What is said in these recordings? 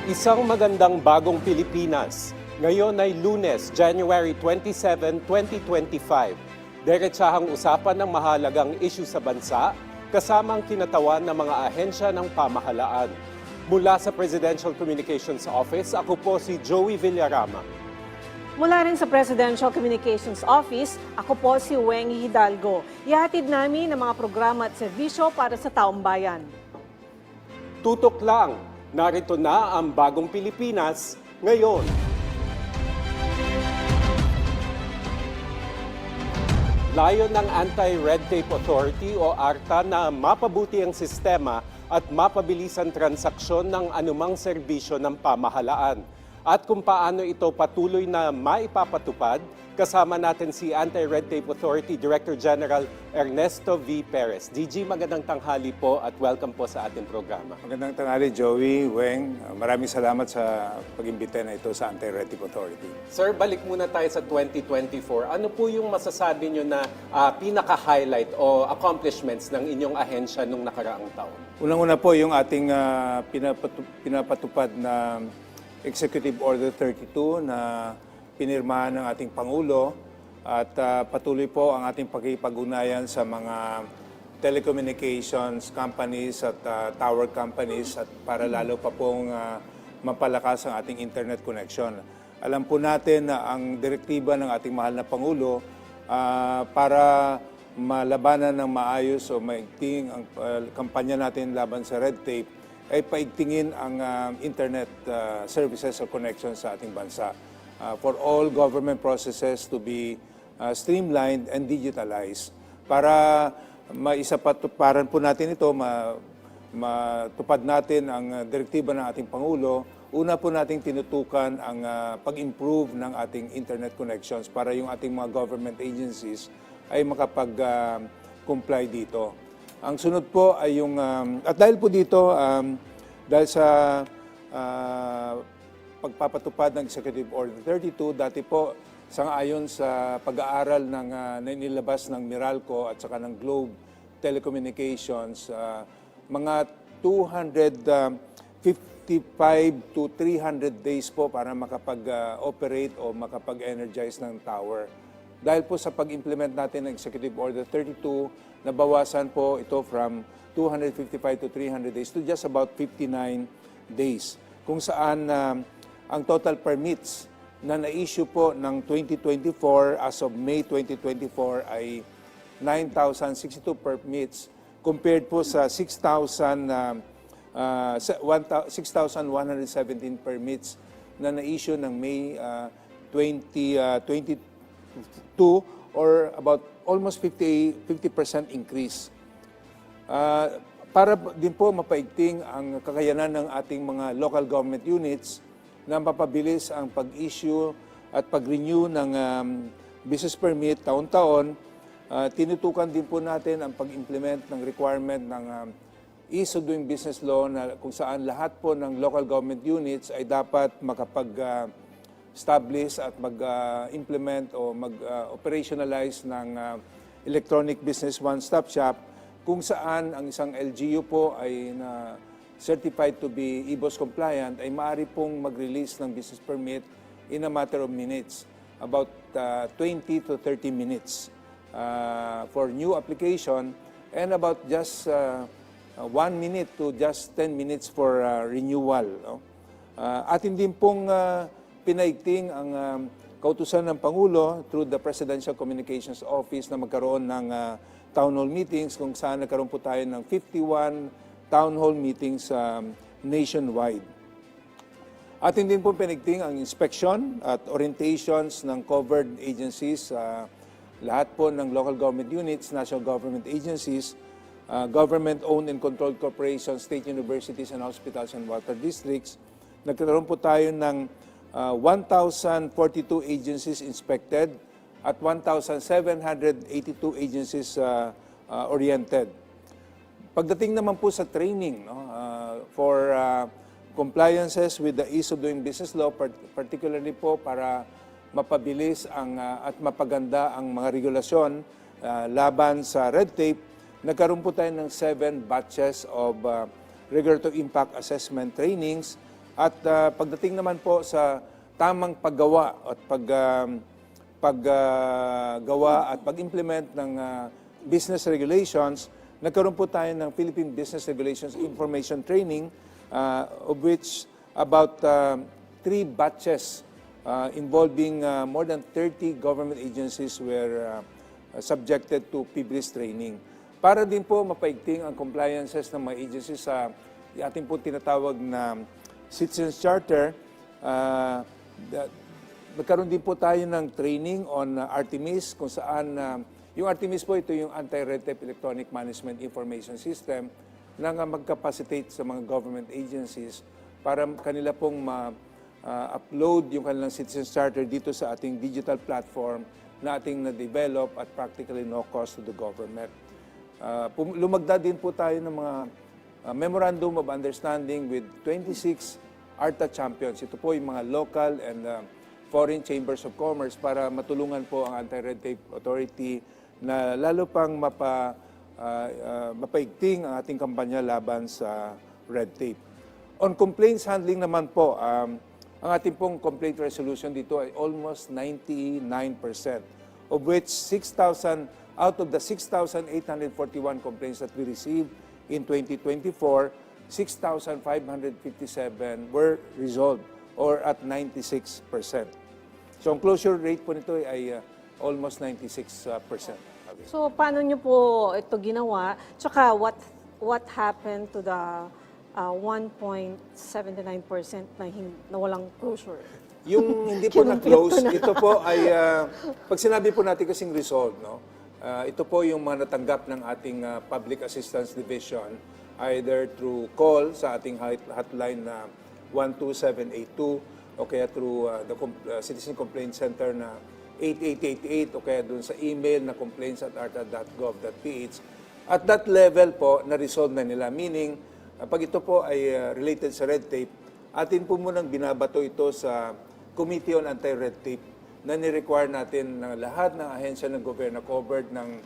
Isang magandang bagong Pilipinas. Ngayon ay Lunes, January 27, 2025. Diretsahang usapan ng mahalagang issue sa bansa, kasama ang kinatawan ng mga ahensya ng pamahalaan. Mula sa Presidential Communications Office, ako po si Joey Villarama. Mula rin sa Presidential Communications Office, ako po si Weng Hidalgo. Ihatid namin ang mga programa at serbisyo para sa taong bayan. Tutok lang, narito na ang bagong Pilipinas ngayon. Layo ng Anti-Red Tape Authority o ARTA na mapabuti ang sistema at mapabilis ang transaksyon ng anumang serbisyo ng pamahalaan. At kung paano ito patuloy na maipapatupad, kasama natin si Anti-Red Tape Authority Director General Ernesto V. Perez. DG, magandang tanghali po at welcome po sa ating programa. Magandang tanghali, Joey, Weng. Maraming salamat sa pag-imbita na ito sa Anti-Red Tape Authority. Sir, balik muna tayo sa 2024. Ano po yung masasabi nyo na pinaka-highlight o accomplishments ng inyong ahensya nung nakaraang taon? Unang-una po yung ating pinapatupad na Executive Order 32 na pinirmahan ng ating Pangulo at patuloy po ang ating pagkikipag-ugnayan sa mga telecommunications companies at tower companies at para lalo pa pong mapalakas ang ating internet connection. Alam po natin na ang direktiba ng ating mahal na Pangulo para malabanan ng maayos o maigting ang kampanya natin laban sa red tape ay paigtingin ang internet services or connections sa ating bansa. For all government processes to be streamlined and digitalized. Para maisapatuparan po natin ito, matupad natin ang direktiba ng ating Pangulo, una po nating tinutukan ang pag-improve ng ating internet connections para yung ating mga government agencies ay makapag-comply dito. Ang sunod po ay yung, at dahil po dito, dahil sa pagpapatupad ng Executive Order 32, dati po, sangayon sa pag-aaral ng nilabas ng Meralco at saka ng Globe Telecommunications, mga 255 to 300 days po para makapag-operate o makapag-energize ng tower. Dahil po sa pag-implement natin ng Executive Order 32, nabawasan po ito from 255 to 300 days to just about 59 days. Kung saan ang total permits na na-issue po ng 2024 as of May 2024 ay 9,062 permits compared po sa 6,117 permits na na-issue ng May 2022 or about almost 50% increase. Para din po mapaigting ang kakayanan ng ating mga local government units na mapabilis ang pag-issue at pag-renew ng business permit taon-taon, tinutukan din po natin ang pag-implement ng requirement ng Ease of Doing Business Law na kung saan lahat po ng local government units ay dapat establish at mag-implement o mag-operationalize ng electronic business one-stop shop kung saan ang isang LGU po ay certified to be EBOS compliant ay maaari pong mag-release ng business permit in a matter of minutes, about 20 to 30 minutes for new application and about just 1 minute to just 10 minutes for renewal. No? Atin din pong pinaigting ang kautusan ng Pangulo through the Presidential Communications Office na magkaroon ng town hall meetings kung saan nagkaroon po tayo ng 51 town hall meetings nationwide. Atin din po pinaigting ang inspection at orientations ng covered agencies, lahat po ng local government units, national government agencies, government-owned and controlled corporations, state universities and hospitals and water districts. Nagkaroon po tayo ng 1,042 agencies inspected at 1,782 agencies oriented. Pagdating naman po sa training for compliances with the Ease of Doing Business Law, particularly po para mapabilis at mapaganda ang mga regulasyon laban sa red tape, nagkaroon po tayo ng 7 batches of regulatory impact assessment trainings At pagdating naman po sa tamang paggawa at paggawa at pag-implement ng business regulations, nagkaroon po tayo ng Philippine Business Regulations Information Training, of which about 3 batches involving more than 30 government agencies were subjected to PBRIS training. Para din po mapaigting ang compliances ng mga agencies sa ating po tinatawag na Citizens Charter, magkaroon din po tayo ng training on Artemis, kung saan yung Artemis po, ito yung Anti-Red Tape Electronic Management Information System na mag-capacitate sa mga government agencies para kanila pong upload yung kanilang Citizens Charter dito sa ating digital platform na ating na-develop at practically no cost to the government. Lumagda din po tayo ng mga Memorandum of Understanding with 26 ARTA champions. Ito po yung mga local and foreign chambers of commerce para matulungan po ang Anti-Red Tape Authority na lalo pang mapaigting ang ating kampanya laban sa red tape. On complaints handling naman po, ang ating pong complaint resolution dito ay almost 99%, of which 6,000 out of the 6,841 complaints that we received in 2024, 6,557 were resolved or at 96%. So ang closure rate po nito ay almost 96%. So paano nyo po ito ginawa? Tsaka what happened to the 1.79% na walang closure? Yung hindi po na-close, ito po ay, pag sinabi po natin kasing resolved, no? Ito po yung mga natanggap ng ating Public Assistance Division, either through call sa ating hotline na 12782 o kaya through the Citizen Complaint Center na 8888 o kaya dun sa email na complaints@arta.gov.ph. At that level po, na-resolve na nila. Meaning, pag ito po ay related sa red tape, atin po munang binabato ito sa Committee on Anti-Red Tape na ni-require natin na lahat ng ahensya ng gobyerno covered ng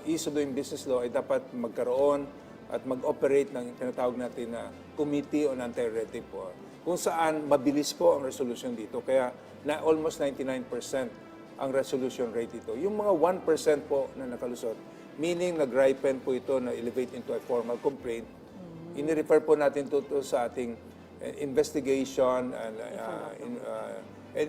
Ease of Doing Business Law ay dapat magkaroon at mag-operate ng tinatawag natin na Committee on Anti-Red Tape po. Kung saan mabilis po ang resolution dito. Kaya na almost 99% ang resolution rate ito. Yung mga 1% po na nakalusot, meaning nag-ripen po ito na elevate into a formal complaint, ini-refer po natin to sa ating investigation and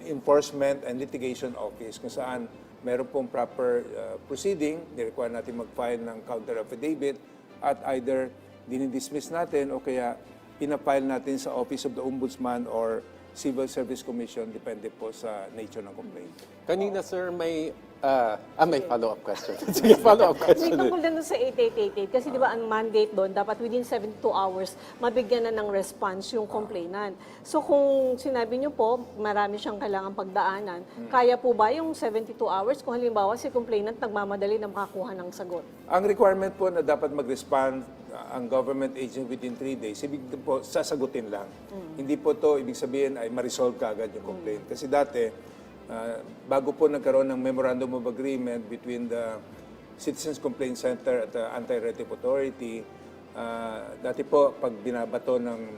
enforcement and litigation office kung saan meron pong proper proceeding, ni-require natin mag-file ng counter affidavit at either dinidismiss natin o kaya pinapile natin sa Office of the Ombudsman or Civil Service Commission, depende po sa nature ng complaint. Kanina, sir, may follow-up question. Sige, follow-up question. May tungkol din sa 8888 kasi di ba ang mandate doon, dapat within 72 hours mabigyan na ng response yung complainant. So kung sinabi niyo po, marami siyang kailangan pagdaanan, kaya po ba yung 72 hours kung halimbawa si complainant nagmamadali na makakuha ng sagot? Ang requirement po na dapat mag-respond ang government agency within 3 days, ibig po sasagutin lang. Hindi po to ibig sabihin ay ma-resolve kaagad yung complaint. Kasi dati, bago po nagkaroon ng Memorandum of Agreement between the Citizens Complaint Center at the Anti-Red Tape Authority, dati po pag binabato ng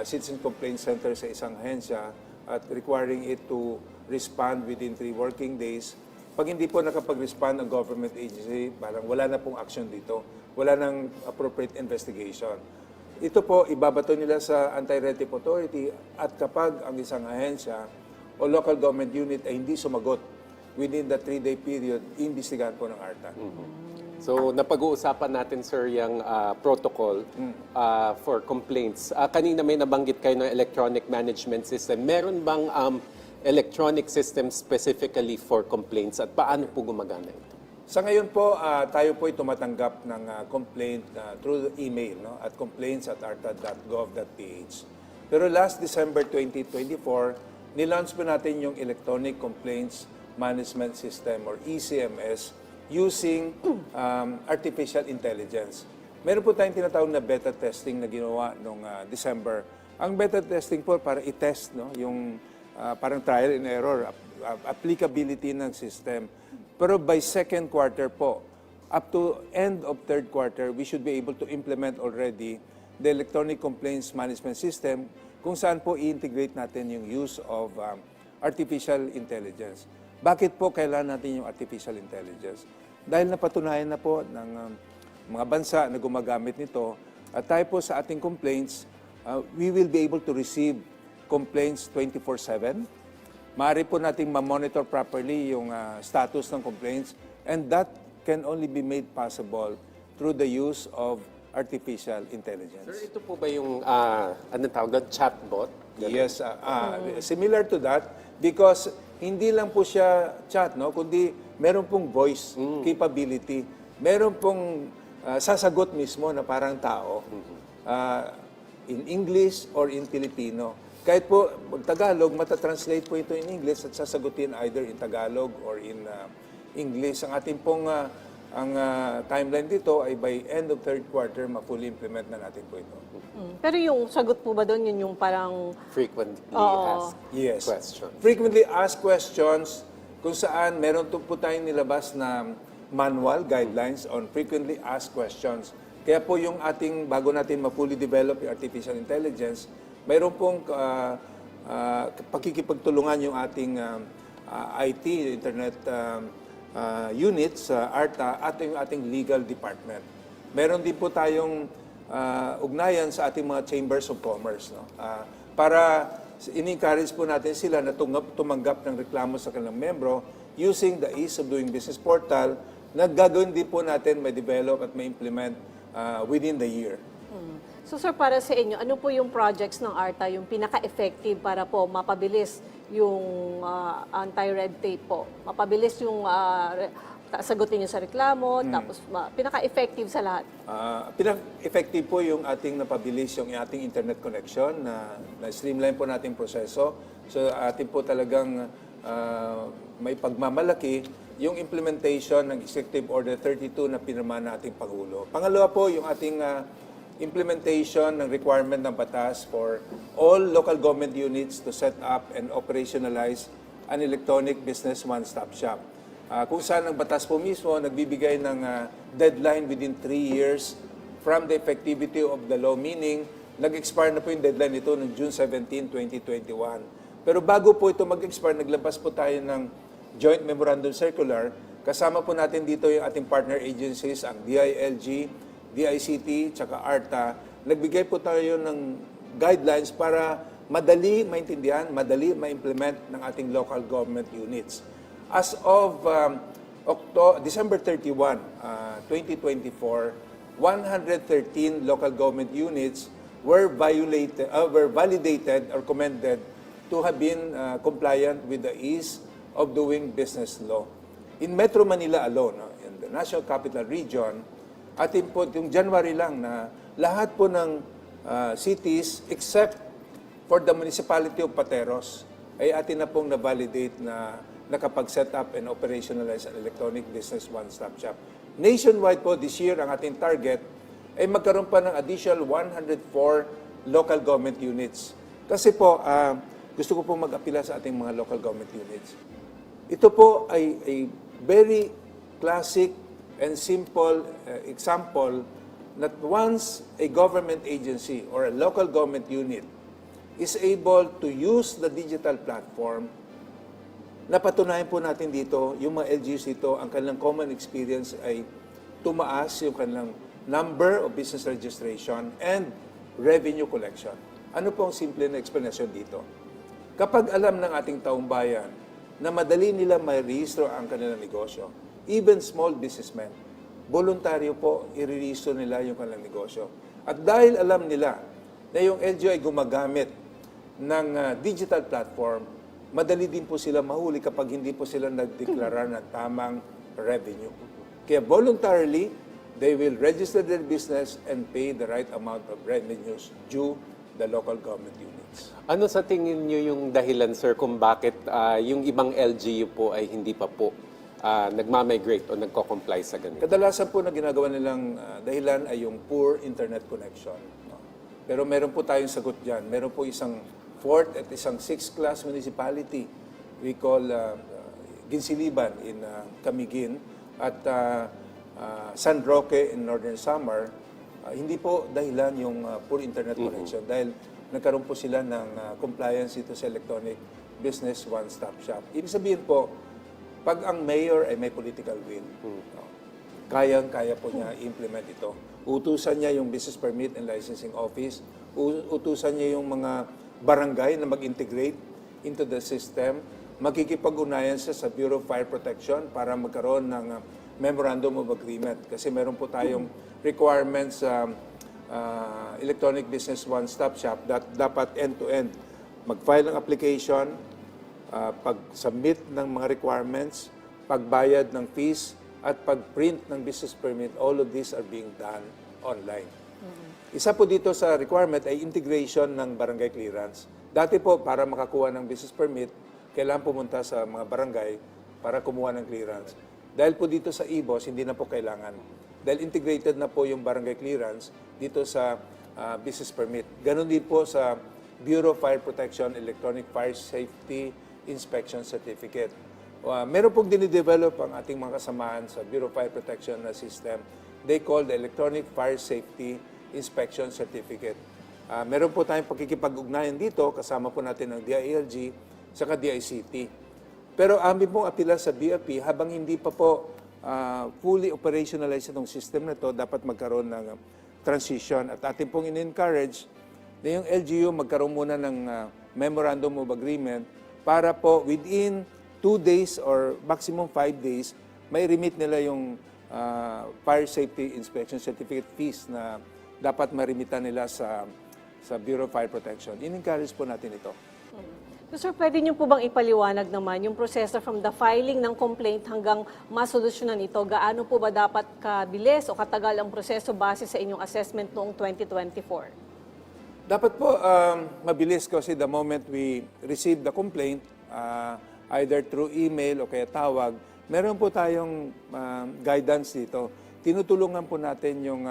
Citizens Complaint Center sa isang ahensya at requiring it to respond within 3 working days, pag hindi po nakapag-respond ang government agency, parang wala na pong action dito, wala nang appropriate investigation. Ito po, ibabato nila sa Anti-Red Tape Authority at kapag ang isang ahensya o local government unit ay hindi sumagot within the 3-day period, iimbestigahan po ng ARTA. So, napag-uusapan natin, sir, yung protocol for complaints. Kanina may nabanggit kayo ng electronic management system. Meron bang electronic system specifically for complaints at paano po gumagana ito? Sa ngayon po, tayo po ay tumatanggap ng complaint through email no? At complaints@arta.gov.ph. Pero last December 2024, nilaunch po natin yung Electronic Complaints Management System or ECMS using artificial intelligence. Meron po tayong tinatawag na beta testing na ginawa noong December. Ang beta testing po para i-test no? Yung parang trial and error, applicability ng system. Pero by second quarter po, up to end of third quarter, we should be able to implement already the electronic complaints management system kung saan po i-integrate natin yung use of artificial intelligence. Bakit po kailangan natin yung artificial intelligence? Dahil napatunayan na po ng mga bansa na gumagamit nito, at tayo po sa ating complaints, we will be able to receive complaints 24/7. Maaari po nating ma-monitor properly yung status ng complaints, and that can only be made possible through the use of artificial intelligence. Sir, ito po ba yung, anong tawag doon, chatbot? Ganun? Yes, similar to that, because hindi lang po siya chat, no, kundi meron pong voice capability, meron pong sasagot mismo na parang tao, in English or in Filipino. Kahit po Tagalog, matatranslate po ito in English at sasagutin either in Tagalog or in English. Ang ating pong timeline dito ay by end of third quarter, ma-fully implement na natin po ito. Pero yung sagot po ba doon, yun yung parang... Frequently Oo. asked Yes. question. Frequently asked questions kung saan meron po tayong nilabas na manual guidelines on frequently asked questions. Kaya po yung ating, bago natin ma-fully develop yung artificial intelligence, mayroon pong pakikipagtulungan yung ating IT, Internet units, ARTA, at yung ating legal department. Meron din po tayong ugnayan sa ating mga chambers of commerce, no? Para in-encourage po natin sila na tumanggap ng reklamo sa kanilang membro using the Ease of Doing Business portal na gagawin din po natin may develop at may implement within the year. So sir, para sa inyo, ano po yung projects ng ARTA yung pinaka-effective para po mapabilis yung anti-red tape po? Mapabilis yung sagutin nyo sa reklamo, tapos pinaka-effective sa lahat? Pinaka-effective po yung ating napabilis yung ating internet connection na streamline po nating proseso. So ating po talagang may pagmamalaki yung implementation ng Executive Order 32 na pinirma nating Pangulo. Pangalawa po yung ating implementation ng requirement ng batas for all local government units to set up and operationalize an electronic business one-stop shop. Kung saan ang batas po mismo nagbibigay ng deadline within 3 years from the effectivity of the law, meaning nag-expire na po yung deadline nito noong June 17, 2021. Pero bago po ito mag-expire, naglabas po tayo ng Joint Memorandum Circular. Kasama po natin dito yung ating partner agencies, ang DILG, DICT, tsaka ARTA. Nagbigay po tayo ng guidelines para madali maintindihan, madali ma-implement ng ating local government units. As of December 31, 2024, 113 local government units were validated or commended to have been compliant with the Ease of Doing Business law. In Metro Manila alone, in the National Capital Region, atin po yung January lang na lahat po ng cities except for the municipality of Pateros ay atin na pong na-validate na nakapag-set up and operationalize an electronic business one-stop shop. Nationwide po this year, ang ating target ay magkaroon pa ng additional 104 local government units. Kasi po, gusto ko po mag-apila sa ating mga local government units. Ito po ay a very classic and simple example that once a government agency or a local government unit is able to use the digital platform, napatunayan po natin dito, yung mga LGUs dito, ang kanilang common experience ay tumaas yung kanilang number of business registration and revenue collection. Ano po ang simple na explanation dito? Kapag alam ng ating taong bayan na madali nila ma-rehistro ang kanilang negosyo, even small businessmen, voluntaryo po i-rehistro nila yung kanilang negosyo. At dahil alam nila na yung LGU ay gumagamit ng digital platform, madali din po sila mahuli kapag hindi po sila nagdeklara ng tamang revenue. Kaya voluntarily, they will register their business and pay the right amount of revenues due the local government units. Ano sa tingin niyo yung dahilan, sir, kung bakit yung ibang LGU po ay hindi pa po nagmamigrate o nagko-comply sa ganito? Kadalasan po na ginagawa nilang dahilan ay yung poor internet connection. No? Pero meron po tayong sagot dyan. Meron po isang 4th at isang 6th class municipality. We call Ginsiliban in Camiguin at San Roque in Northern Samar. Hindi po dahilan yung poor internet connection dahil nagkaroon po sila ng compliance dito sa Electronic Business One-Stop Shop. Ibig sabihin po, pag ang mayor ay may political will, no, kayang-kaya po niya i-implement ito. Utusan niya yung Business Permit and Licensing Office, utusan niya yung mga barangay na mag-integrate into the system, makikipag-unayan siya sa Bureau of Fire Protection para magkaroon ng Memorandum of Agreement. Kasi meron po tayong requirements sa Electronic Business One-Stop Shop that dapat end-to-end. Mag-file ng application, pag-submit ng mga requirements, pagbayad ng fees, at pag-print ng business permit, all of these are being done online. Isa po dito sa requirement ay integration ng barangay clearance. Dati po, para makakuha ng business permit, kailangan pumunta sa mga barangay para kumuha ng clearance. Dahil po dito sa IBOS, hindi na po kailangan. Dahil integrated na po yung barangay clearance dito sa business permit. Ganon din po sa Bureau of Fire Protection Electronic Fire Safety Inspection Certificate. Meron pong dinidevelop ang ating mga kasamahan sa Bureau of Fire Protection na system. They call the Electronic Fire Safety Inspection Certificate. Meron po tayong pakikipag-ugnayan dito, kasama po natin ng DILG, saka DICT. Pero amin pong apila sa BFP, habang hindi pa po fully operationalized itong system na ito, dapat magkaroon ng transition. At atin pong in-encourage na yung LGU magkaroon muna ng Memorandum of Agreement para po within 2 days or maximum 5 days, may remit nila yung Fire Safety Inspection Certificate fees na dapat marimitan nila sa Bureau of Fire Protection. In-encourage po natin ito. So, sir, pwede niyo po bang ipaliwanag naman yung proseso from the filing ng complaint hanggang masolusyonan ito? Gaano po ba dapat kabilis o katagal ang proseso base sa inyong assessment noong 2024? Dapat po mabilis kasi the moment we receive the complaint, either through email o kaya tawag, meron po tayong guidance dito. Tinutulungan po natin yung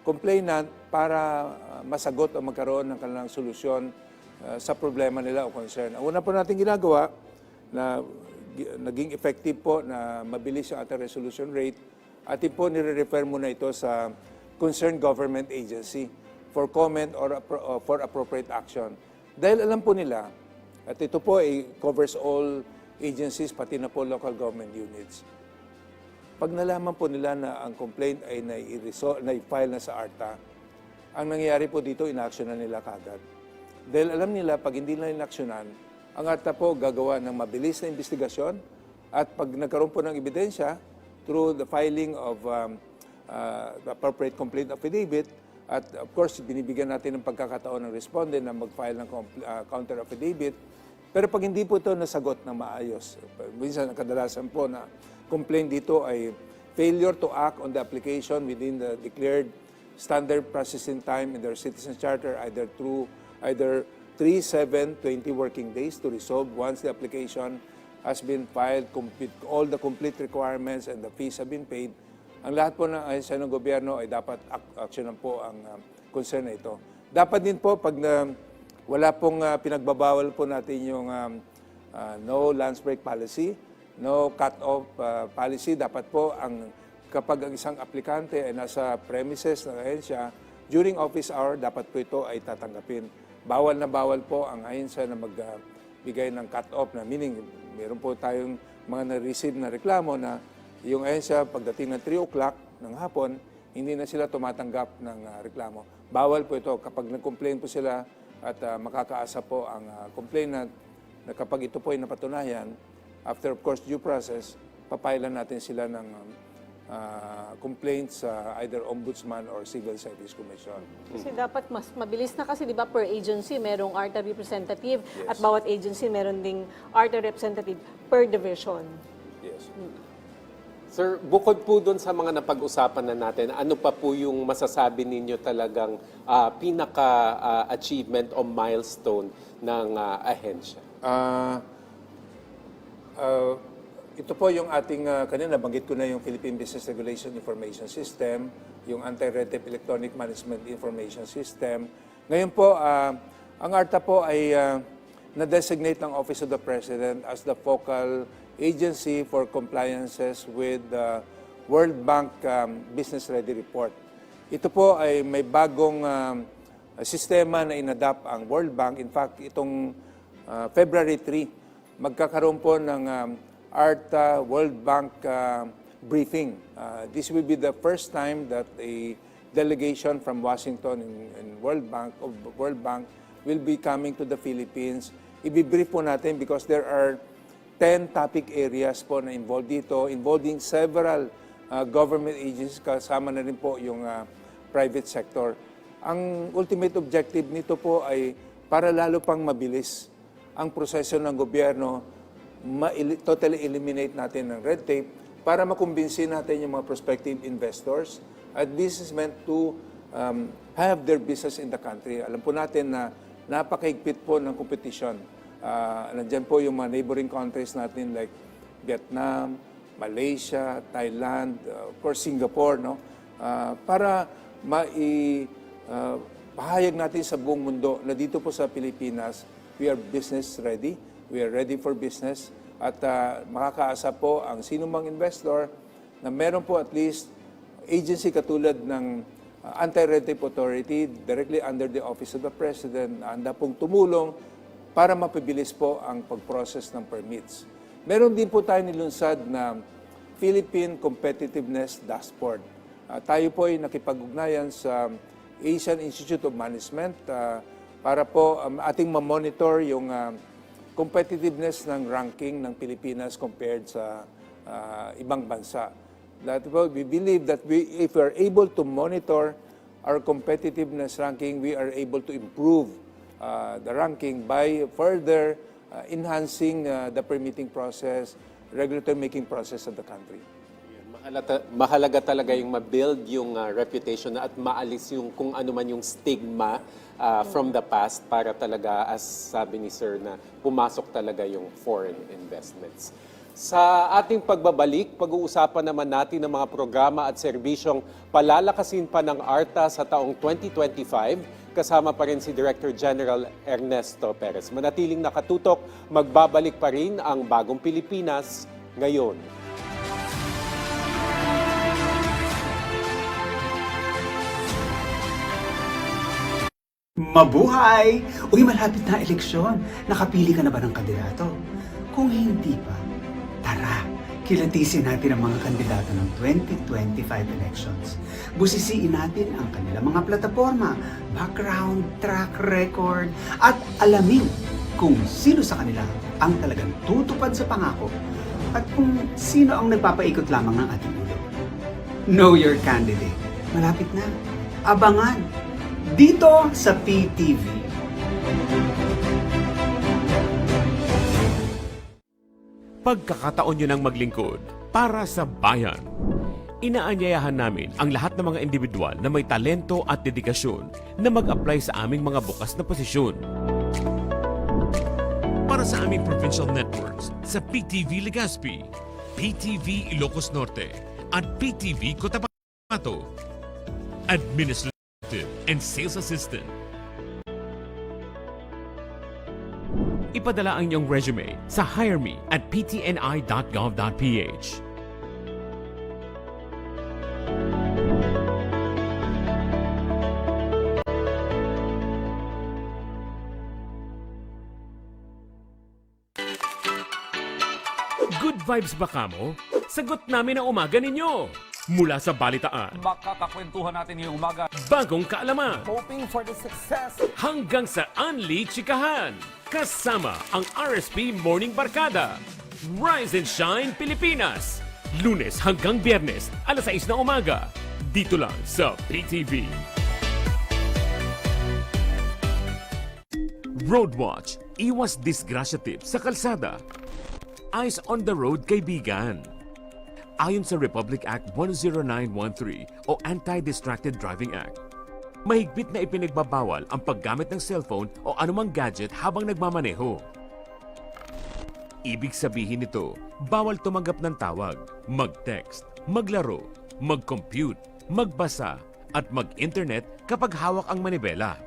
complainant para masagot o magkaroon ng kanilang solusyon sa problema nila o concern. Ang una po natin ginagawa na naging effective po na mabilis yung ating resolution rate, atin po nire-refer muna ito sa concerned government agency for comment or for appropriate action. Dahil alam po nila, at ito po ay covers all agencies, pati na po local government units. Pag nalaman po nila na ang complaint ay na-file na sa ARTA, ang nangyayari po dito, in-actionan nila kagad. Dahil alam nila, pag hindi nila in-actionan, ang ARTA po gagawa ng mabilis na investigasyon at pag nagkaroon po ng ebidensya through the filing of the appropriate complaint affidavit, at of course, binibigyan natin ng pagkakataon ng respondent na mag-file ng counter affidavit. Pero pag hindi po ito nasagot ng maayos, minsan kadalasan po na complaint dito ay failure to act on the application within the declared standard processing time in their citizen charter, either 3, 7, 20 working days to resolve once the application has been filed, all the complete requirements and the fees have been paid. Ang lahat po ng ahensya ng gobyerno ay dapat aksyonan po ang concern na ito. Dapat din po pag wala pong pinagbabawal po natin yung no lunch break policy, no cut-off policy. Dapat po kapag ang isang aplikante ay nasa premises ng ahensya, during office hour, dapat po ito ay tatanggapin. Bawal na bawal po ang ahensya na magbigay ng cut-off na meaning, meron po tayong mga na-receive na reklamo na yung ahensya pagdating ng 3 o'clock ng hapon, hindi na sila tumatanggap ng reklamo. Bawal po ito kapag nag-complain po sila at makakaasa po ang complainant na kapag ito po ay napatunayan, after of course due process, papailan natin sila ng complaints sa either Ombudsman or Civil Service Commission. Kasi dapat mas mabilis na kasi, di ba, per agency merong ARTA representative at bawat agency meron ding ARTA representative per division. Yes. Sir, bukod po doon sa mga napag-usapan na natin, ano pa po yung masasabi ninyo talagang pinaka-achievement o milestone ng ahensya? Ito po yung ating, kanina banggit ko na yung Philippine Business Regulation Information System, yung Anti-Red Tape Electronic Management Information System. Ngayon po, ang ARTA po ay na-designate ng Office of the President as the focal agency for compliances with the World Bank Business Ready Report. Ito po ay may bagong sistema na inadapt ang World Bank. In fact, itong February 3, magkakaroon po ng ARTA World Bank briefing. This will be the first time that a delegation from Washington and World Bank will be coming to the Philippines. Ibibrief po natin because there are 10 topic areas po na involved dito, involving several government agencies, kasama na rin po yung private sector. Ang ultimate objective nito po ay para lalo pang mabilis ang proseso ng gobyerno, totally eliminate natin ng red tape para makumbinsi natin yung mga prospective investors. At this is meant to have their business in the country. Alam po natin na napakahigpit po ng competition. Nandiyan po yung mga neighboring countries natin like Vietnam, Malaysia, Thailand, of course Singapore, no? Para pahayag natin sa buong mundo na dito po sa Pilipinas, we are business ready, we are ready for business, at makakaasa po ang sinumang investor na meron po at least agency katulad ng Anti-Red Tape Authority directly under the Office of the President na handa pong tumulong para mapabilis po ang pag-process ng permits. Meron din po tayo nilunsad na Philippine Competitiveness Dashboard. Tayo po ay nakipag-ugnayan sa Asian Institute of Management para po ating ma-monitor yung competitiveness ng ranking ng Pilipinas compared sa ibang bansa. That we believe that if we are able to monitor our competitiveness ranking, we are able to improve the ranking by further enhancing the permitting process, regulatory making process of the country. Mahalaga talaga yung ma-build yung reputation at maalis yung kung ano man yung stigma from the past para talaga, as sabi ni Sir, na pumasok talaga yung foreign investments. Sa ating pagbabalik, pag-uusapan naman natin ang mga programa at serbisyong palalakasin pa ng ARTA sa taong 2025. Kasama pa rin si Director General Ernesto Perez. Manatiling nakatutok, magbabalik pa rin ang Bagong Pilipinas ngayon. Mabuhay! Uy, malapit na eleksyon. Nakapili ka na ba ng kandidato? Kung hindi pa, tara, kilatisin natin ang mga kandidato ng 2025 elections. Busisiin natin ang kanilang mga plataforma, background, track record, at alamin kung sino sa kanila ang talagang tutupad sa pangako at kung sino ang nagpapaikot lamang ng ating ulo. Know your candidate. Malapit na. Abangan dito sa PTV. Pagkakataon nyo ng maglingkod para sa bayan. Inaanyayahan namin ang lahat ng mga individual na may talento at dedikasyon na mag-apply sa aming mga bukas na posisyon. Para sa aming provincial networks sa PTV Legazpi, PTV Ilocos Norte at PTV Cotabato, Administrative and Sales Assistant. Ipadala ang iyong resume sa hireme@ptni.gov.ph. Good vibes ba kamo? Sagot namin ang umaga ninyo. Mula sa balitaan, Makakakwentuhan natin ngayong umaga. bagong kaalaman, Hoping for the success. hanggang sa Unli Chikahan. Kasama ang RSP Morning Barkada. Rise and Shine Pilipinas. Lunes hanggang Biyernes, alas 6 na umaga. Dito lang sa PTV. Roadwatch. Iwas disgrasya tips sa kalsada. Eyes on the road, kaibigan. Ayon sa Republic Act 10913 o Anti-Distracted Driving Act, mahigpit na ipinagbabawal ang paggamit ng cellphone o anumang gadget habang nagmamaneho. Ibig sabihin nito, bawal tumanggap ng tawag, mag-text, maglaro, mag-compute, magbasa, at mag-internet kapag hawak ang manibela.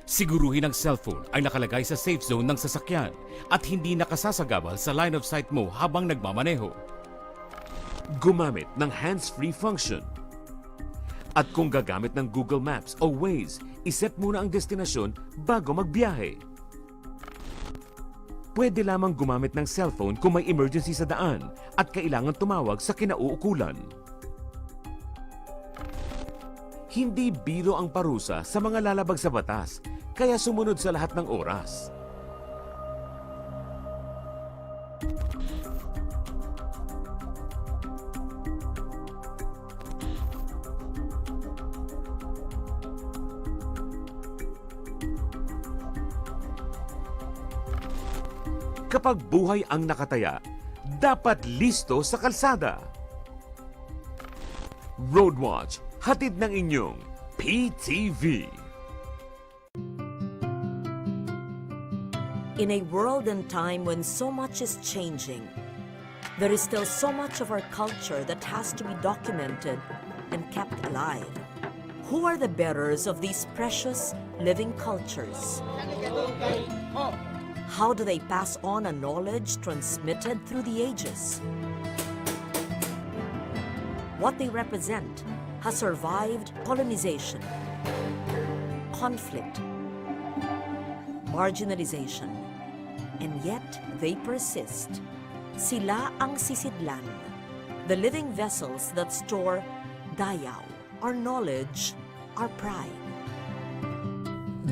Siguruhin ang cellphone ay nakalagay sa safe zone ng sasakyan at hindi nakasasagabal sa line of sight mo habang nagmamaneho. Gumamit ng hands-free function. At kung gagamit ng Google Maps o Waze, iset muna ang destinasyon bago magbiyahe. Pwede lamang gumamit ng cellphone kung may emergency sa daan at kailangan tumawag sa kinauukulan. Hindi biro ang parusa sa mga lalabag sa batas, kaya sumunod sa lahat ng oras. Kapag buhay ang nakataya, dapat listo sa kalsada. Roadwatch, hatid ng inyong PTV. In a world and time when so much is changing, there is still so much of our culture that has to be documented and kept alive. Who are the bearers of these precious living cultures? How do they pass on a knowledge transmitted through the ages? What they represent has survived colonization, conflict, marginalization, and yet they persist. Sila ang sisidlan, the living vessels that store dayaw, our knowledge, our pride.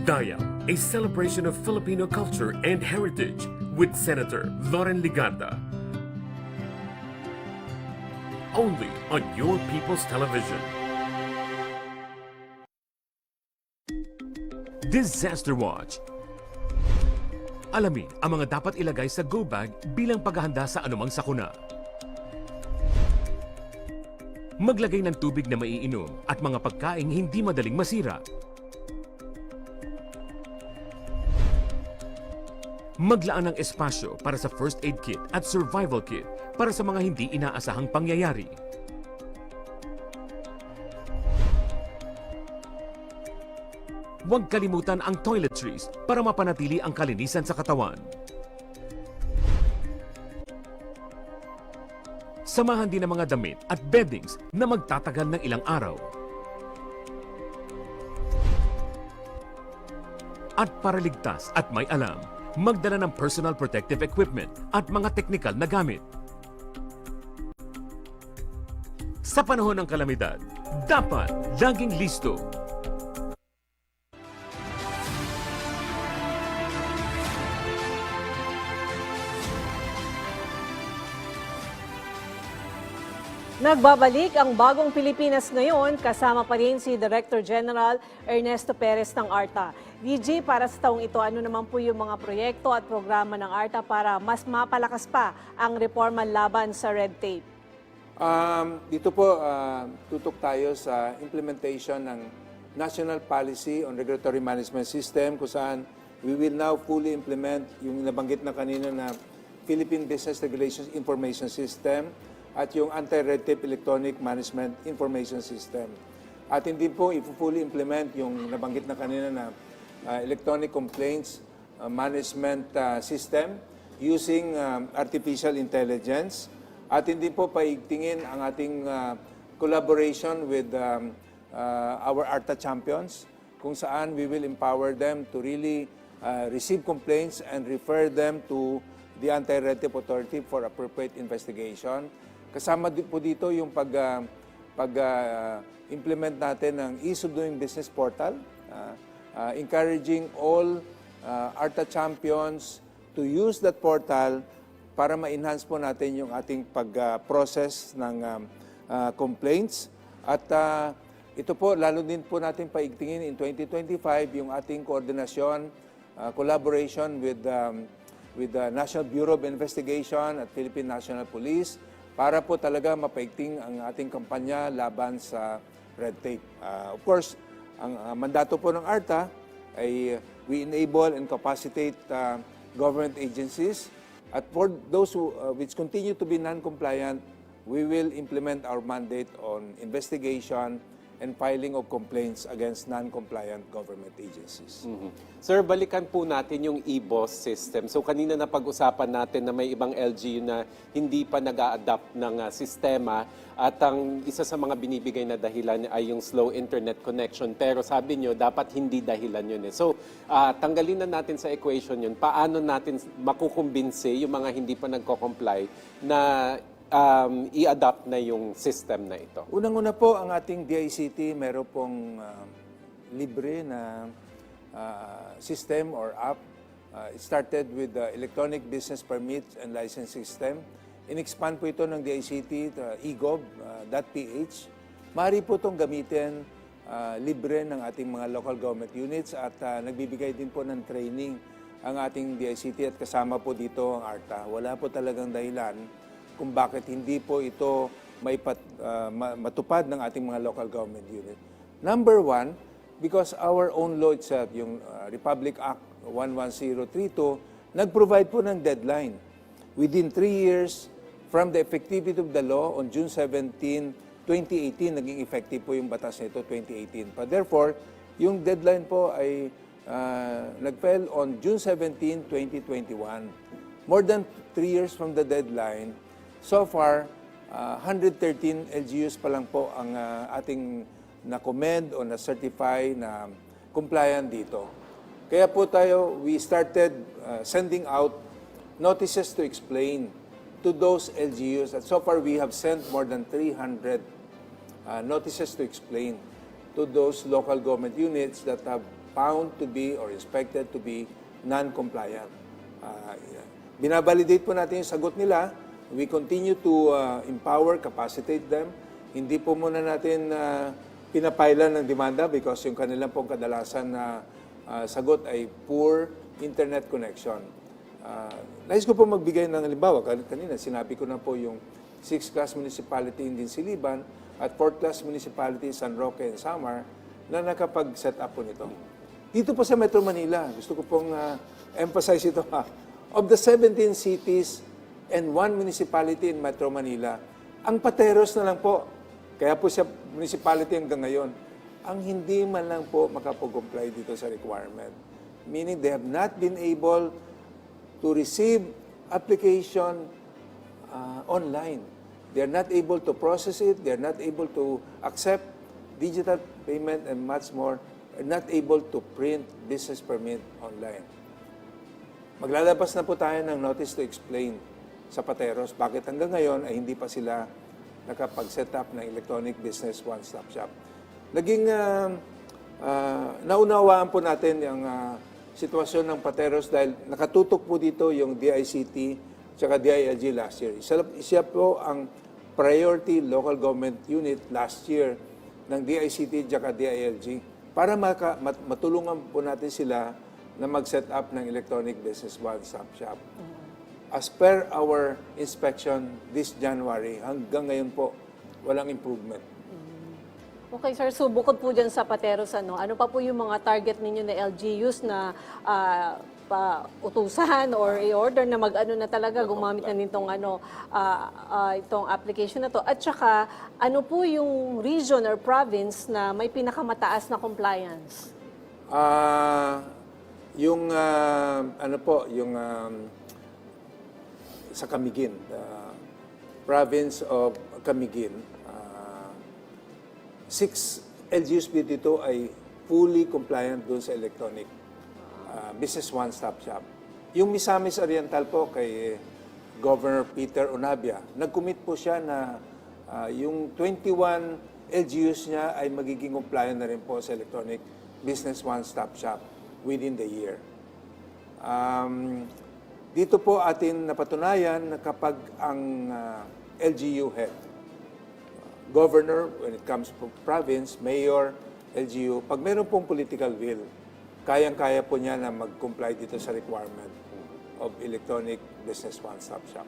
Dayaw, a celebration of Filipino culture and heritage with Senator Loren Ligarda. Only on your People's Television. Disaster Watch. Alamin ang mga dapat ilagay sa go bag bilang paghahanda sa anumang sakuna. Maglagay ng tubig na maiinom at mga pagkaing hindi madaling masira. Maglaan ng espasyo para sa first aid kit at survival kit para sa mga hindi inaasahang pangyayari. Huwag kalimutan ang toiletries para mapanatili ang kalinisan sa katawan. Samahan din ang mga damit at beddings na magtatagal ng ilang araw. At para ligtas at may alam, magdala ng personal protective equipment at mga teknikal na gamit. Sa panahon ng kalamidad, dapat laging listo. Nagbabalik ang Bagong Pilipinas ngayon, kasama pa rin si Director General Ernesto Perez ng ARTA. DG, para sa taong ito, ano naman po yung mga proyekto at programa ng ARTA para mas mapalakas pa ang reforma laban sa red tape? Dito po, tutok tayo sa implementation ng National Policy on Regulatory Management System kung saan we will now fully implement yung nabanggit na kanina na Philippine Business Regulations Information System at yung Anti-Red Tape Electronic Management Information System. At hindi po i-fully implement yung nabanggit na kanina na Electronic Complaints Management System using Artificial Intelligence. At hindi po paigtingin ang ating collaboration with our ARTA champions kung saan we will empower them to really receive complaints and refer them to the Anti-Red Tape Authority for appropriate investigation. Kasama po dito yung pag-implement natin ng Ease of Doing Business portal, encouraging all ARTA champions to use that portal para ma-enhance po natin yung ating pag-process ng complaints. At ito po, lalo din po natin paigtingin in 2025 yung ating koordinasyon, collaboration with the National Bureau of Investigation at Philippine National Police para po talaga mapaigting ang ating kampanya laban sa red tape. Of course, ang mandato po ng ARTA ay we enable and capacitate government agencies. At for those which continue to be non-compliant, we will implement our mandate on investigation and filing of complaints against non-compliant government agencies. Sir, balikan po natin yung e-boss system. So kanina na pag-usapan natin na may ibang LGU na hindi pa nag-a-adapt ng sistema at ang isa sa mga binibigay na dahilan ay yung slow internet connection. Pero sabi nyo, dapat hindi dahilan yun. So tanggalin na natin sa equation yun. Paano natin makukumbinsi yung mga hindi pa nagko-comply na i-adapt na yung system na ito? Unang-una po, ang ating DICT meron pong libre na system or app. It started with the Electronic Business Permits and Licensing System. In-expand po ito ng DICT, egov.ph. Maaari po itong gamitin libre ng ating mga local government units at nagbibigay din po ng training ang ating DICT at kasama po dito ang ARTA. Wala po talagang dahilan kung bakit hindi po ito matupad ng ating mga local government unit. Number one, because our own law itself, yung Republic Act 11032, nag-provide po ng deadline. Within 3 years from the effectivity of the law on June 17, 2018, naging effective po yung batas nito 2018. But therefore, yung deadline po ay nag-file on June 17, 2021. More than 3 years from the deadline, so far, 113 LGUs pa lang po ang ating na-commend o na-certify na compliant dito. Kaya po we started sending out notices to explain to those LGUs. At so far, we have sent more than 300 notices to explain to those local government units that have found to be or inspected to be non-compliant. Binabalidate po natin yung sagot nila. We continue to empower, capacitate them. Hindi po muna natin pinapailan ng demanda because yung kanilang pong kadalasan na sagot ay poor internet connection. Nais ko po magbigay ng halimbawa. Kanina sinabi ko na po yung 6th class municipality in Dinsiliban at 4th class municipality San Roque and Samar na nakapag-set up po nito. Dito po sa Metro Manila, gusto ko pong emphasize ito. Of the 17 cities and 1 municipality in Metro Manila, ang Pateros na lang po, kaya po siya municipality hanggang ngayon, ang hindi man lang po makapag-comply dito sa requirement. Meaning they have not been able to receive application online. They are not able to process it, they are not able to accept digital payment and much more, are not able to print business permit online. Maglalabas na po tayo ng notice to explain sa Pateros, bakit hanggang ngayon ay hindi pa sila nakapag-set up ng electronic business one-stop shop. Naging naunawaan po natin yung sitwasyon ng Pateros dahil nakatutok po dito yung DICT at DILG last year. Isa po ang priority local government unit last year ng DICT at DILG para matulungan po natin sila na mag-set up ng electronic business one-stop shop. As per our inspection this January, hanggang ngayon po, walang improvement. Okay, sir. So, bukod po dyan sa Pateros, ano pa po yung mga target ninyo na LGUs na utusan or i-order na mag-ano na talaga, gumamit na nitong itong application na to? At saka, ano po yung region or province na may pinakamataas na compliance? Sa Camiguin, province of Camiguin, 6 LGUs dito ay fully compliant doon sa electronic business one-stop shop. Yung Misamis Oriental po kay Governor Peter Onabia, nag-commit po siya na yung 21 LGUs niya ay magiging compliant na rin po sa electronic business one-stop shop within the year. Dito po atin napatunayan na kapag ang LGU head, governor, when it comes to province, mayor, LGU, pag meron pong political will, kayang-kaya po niya na mag-comply dito sa requirement of electronic business one-stop shop.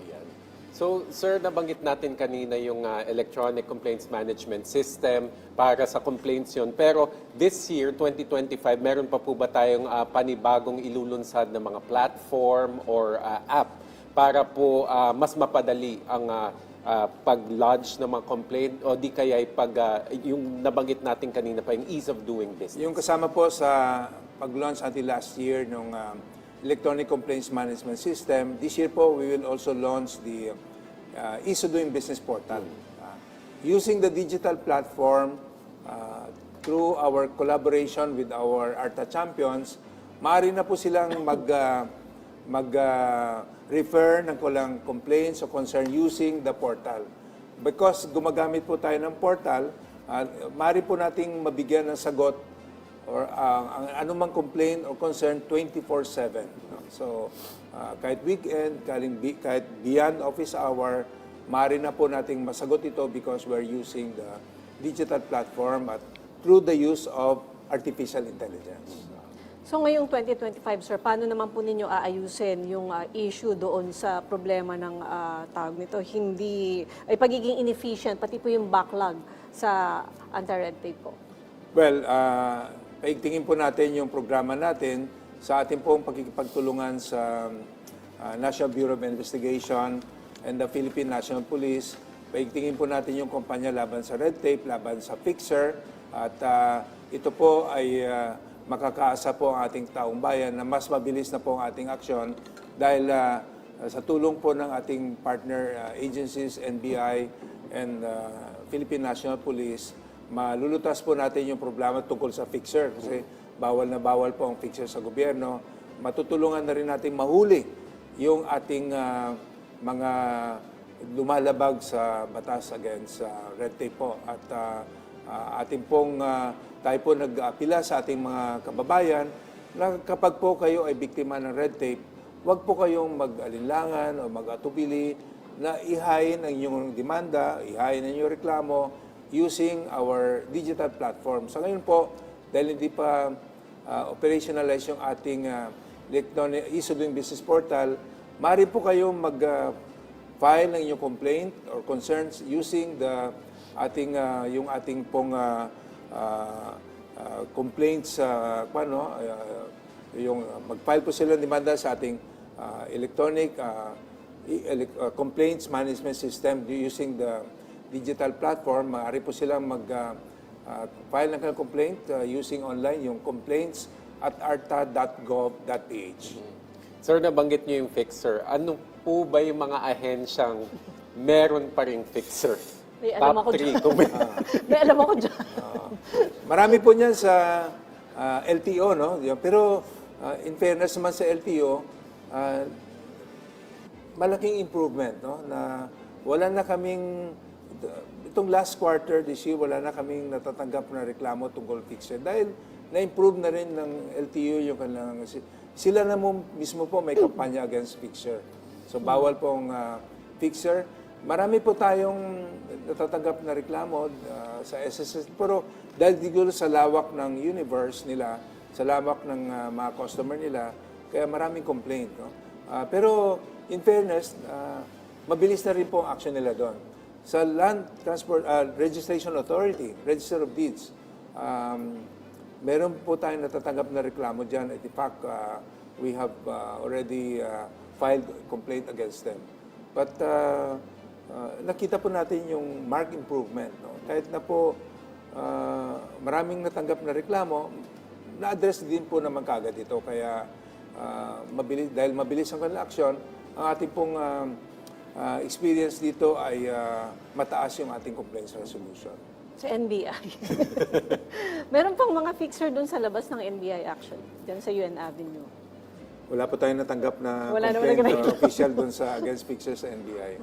Ayan. So, sir, nabanggit natin kanina yung electronic complaints management system para sa complaints yun. Pero this year, 2025, meron pa po ba tayong panibagong ilulunsad na mga platform or app para po mas mapadali ang pag-lodge ng mga complaint o di kaya yung nabanggit natin kanina pa, yung ease of doing business? Yung kasama po sa pag-launch until last year ng Electronic Complaints Management System, this year po we will also launch the Ease of Doing Business portal. Using the digital platform, through our collaboration with our ARTA champions, maaari na po silang refer ng kulang complaints o concern using the portal. Because gumagamit po tayo ng portal, maaari po nating mabigyan ng sagot or ang anumang complaint or concern 24/7. No? So, kahit weekend, kahit beyond office hour, maaari na po nating masagot ito because we're using the digital platform at through the use of artificial intelligence. So ngayong 2025, sir, paano naman po ninyo aayusin yung issue doon sa problema ng tawag nito, pagiging inefficient, pati po yung backlog sa anti-red tape po? Well, paigtingin po natin yung programa natin sa ating pong pagkikipagtulungan sa National Bureau of Investigation and the Philippine National Police. Paigtingin po natin yung kumpanya laban sa red tape, laban sa fixer, at ito po ay makakaasa po ang ating taong bayan na mas mabilis na po ang ating aksyon dahil sa tulong po ng ating partner agencies, NBI and Philippine National Police, malulutas po natin yung problema tungkol sa fixer kasi bawal na bawal po ang fixer sa gobyerno. Matutulungan na rin natin mahuli yung ating mga lumalabag sa batas against red tape po at ating pong tayo po nag-apila sa ating mga kababayan na kapag po kayo ay biktima ng red tape, huwag po kayong mag-alinlangan o mag-atubili na ihain ang inyong demanda, ihain ang inyong reklamo using our digital platform. Sa ngayon po, dahil hindi pa operationalize yung ating electronic Ease of Doing Business portal, maaari po kayong mag-file ng inyong complaint or concerns using yung ating pong complaints yung mag-file po sila ng demanda sa ating electronic complaints management system using the digital platform. Maaari po silang mag-file ng kanilang complaint using online yung complaints at arta.gov.ph. Sir, nabanggit niyo yung fixer. Ano po ba yung mga ahensyang meron pa ring fixer? May alam Top ako 3. dyan. May alam ako dyan. Marami po niyan sa LTO, no? Pero in fairness naman sa LTO, malaking improvement, no? Na wala na kaming, itong last quarter this year, wala na kaming natatanggap na reklamo tungkol fixer. Dahil na-improve na rin ng LTO yung kanilang, sila na mismo po may kampanya against fixer. So bawal pong fixer. Marami po tayong natatanggap na reklamo sa SSS. Pero dahil siguro sa lawak ng universe nila, sa lawak ng mga customer nila, kaya maraming complaint. No? Pero in fairness, mabilis na rin po ang action nila doon. Sa Land Transport Registration Authority, Register of Deeds, meron po tayong natatanggap na reklamo dyan. In fact, we have already filed complaint against them. But nakita po natin yung marked improvement. No? Kahit na po maraming natanggap na reklamo, na-address din po naman kagad ito. Kaya dahil mabilis ang kanilang aksyon, ang ating pong experience dito ay mataas yung ating complaints resolution. Sa NBI. Meron pang mga fixer doon sa labas ng NBI actually, dyan sa UN Avenue. Wala po tayong natanggap na Wala naman complaint nagkakita. official doon sa against fixers sa NBI.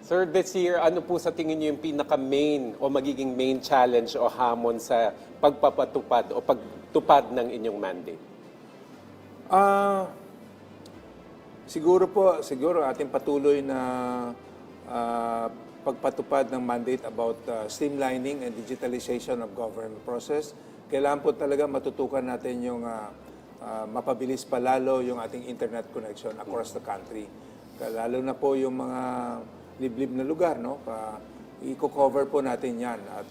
Sir, this year, ano po sa tingin niyo yung pinaka-main o magiging main challenge o hamon sa pagpapatupad o pagtupad ng inyong mandate? Siguro ating patuloy na pagpatupad ng mandate about streamlining and digitalization of government process. Kailangan po talaga matutukan natin yung mapabilis pa lalo yung ating internet connection across the country. Lalo na po yung mga liblib na lugar, no? I-cover po natin yan at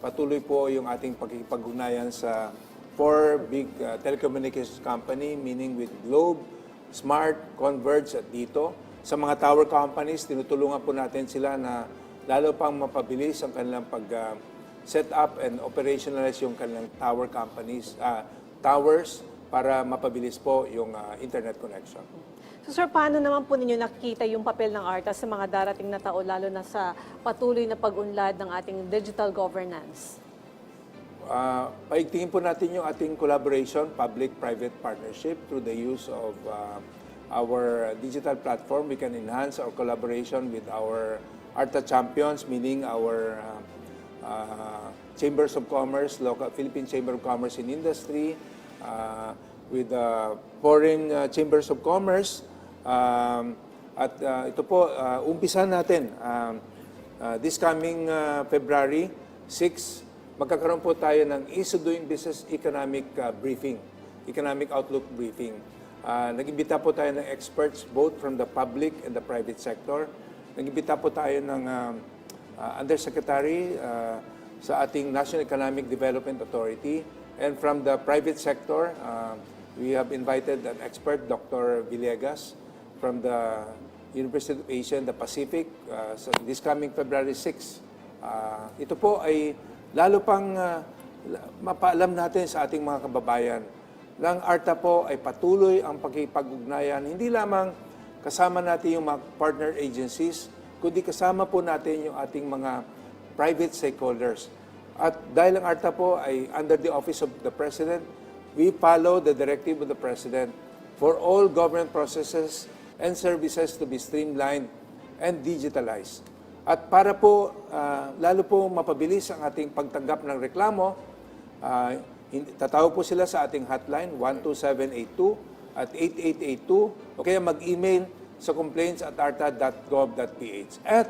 patuloy po yung ating pagkikipag-ugnayan sa 4 big telecommunications company, meaning with Globe, Smart, Converge at Dito. Sa mga tower companies, tinutulungan po natin sila na lalo pang mapabilis ang kanilang pag-set up and operationalize yung kanilang tower companies, towers, para mapabilis po yung internet connection. So sir, paano naman po ninyo nakikita yung papel ng ARTA sa mga darating na taon, lalo na sa patuloy na pag-unlad ng ating digital governance? Paigtingin po natin yung ating collaboration, public-private partnership through the use of our digital platform. We can enhance our collaboration with our ARTA champions, meaning our chambers of commerce, local Philippine Chamber of Commerce and Industry, with foreign chambers of commerce. At ito po, umpisan natin. This coming February 6, magkakaroon po tayo ng Ease of Doing Business Economic Briefing, Economic Outlook Briefing. Nag-imbita po tayo ng experts both from the public and the private sector. Nag-imbita po tayo ng Undersecretary sa ating National Economic Development Authority. And from the private sector, we have invited an expert, Dr. Villegas, from the University of Asia and the Pacific, this coming February 6. Ito po ay lalo pang mapaalam natin sa ating mga kababayan. Ang ARTA po ay patuloy ang pagkipag-ugnayan, hindi lamang kasama natin yung mga partner agencies, kundi kasama po natin yung ating mga private stakeholders. At dahil ang ARTA po ay under the Office of the President, we follow the directive of the President for all government processes and services to be streamlined and digitalized. At para po, lalo po mapabilis ang ating pagtanggap ng reklamo, tatawag po sila sa ating hotline 12782 at 8882 o kaya mag-email sa complaints@arta.gov.ph. At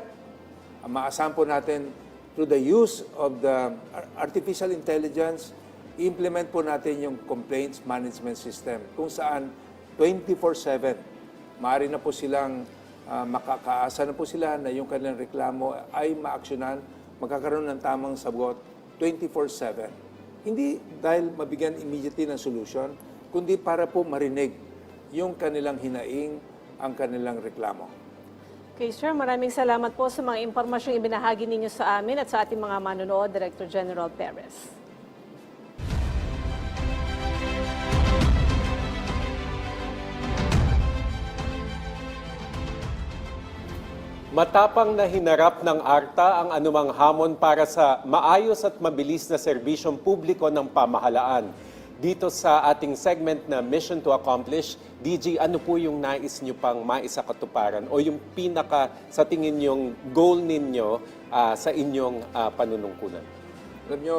maasahan po natin through the use of the artificial intelligence, implement po natin yung complaints management system kung saan 24/7 maaari na po silang makakaasa na po sila na yung kanilang reklamo ay maaksyonan, magkakaroon ng tamang sagot 24/7. Hindi dahil mabigyan immediately ng solution, kundi para po marinig yung kanilang hinaing, ang kanilang reklamo. Okay, sir, maraming salamat po sa mga impormasyong ibinahagi ninyo sa amin at sa ating mga manonood, Director General Perez. Matapang na hinarap ng ARTA ang anumang hamon para sa maayos at mabilis na serbisyong publiko ng pamahalaan. Dito sa ating segment na Mission to Accomplish, DG, ano po yung nais nyo pang maisakatuparan o yung pinaka sa tingin yung goal ninyo sa inyong panunungkulan? Alam nyo,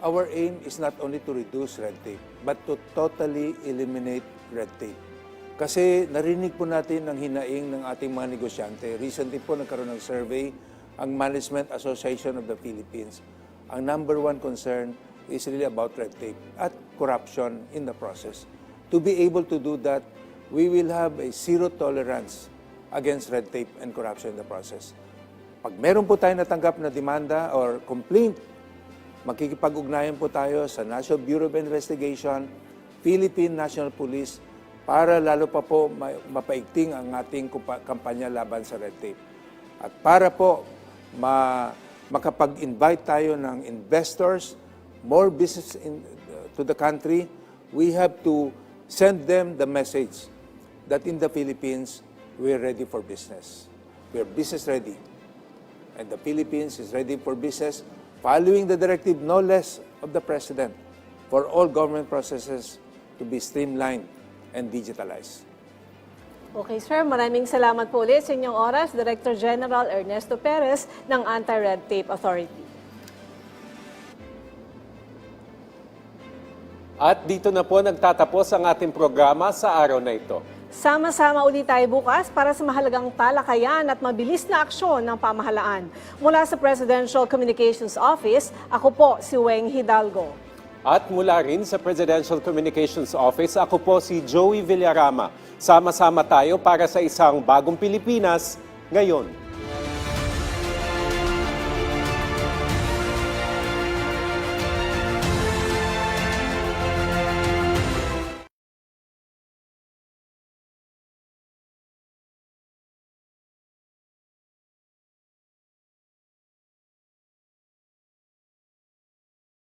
our aim is not only to reduce red tape, but to totally eliminate red tape. Kasi narinig po natin ang hinaing ng ating mga negosyante. Recently po nagkaroon ng survey ang Management Association of the Philippines. Ang number one concern is really about red tape at corruption in the process. To be able to do that, we will have a zero tolerance against red tape and corruption in the process. Pag meron po tayo natanggap na demanda or complaint, makikipag-ugnayan po tayo sa National Bureau of Investigation, Philippine National Police, para lalo pa po mapaigting ang ating kampanya laban sa red tape. At para po makapag-invite tayo ng investors, more business to the country, we have to send them the message that in the Philippines, we're ready for business. We're business ready. And the Philippines is ready for business, following the directive no less of the President for all government processes to be streamlined and digitalized. Okay, sir. Maraming salamat po ulit sa inyong oras, Director General Ernesto Perez ng Anti-Red Tape Authority. At dito na po nagtatapos ang ating programa sa araw na ito. Sama-sama ulit tayo bukas para sa mahalagang talakayan at mabilis na aksyon ng pamahalaan. Mula sa Presidential Communications Office, ako po si Weng Hidalgo. At mula rin sa Presidential Communications Office, ako po si Joey Villarama. Sama-sama tayo para sa isang bagong Pilipinas ngayon.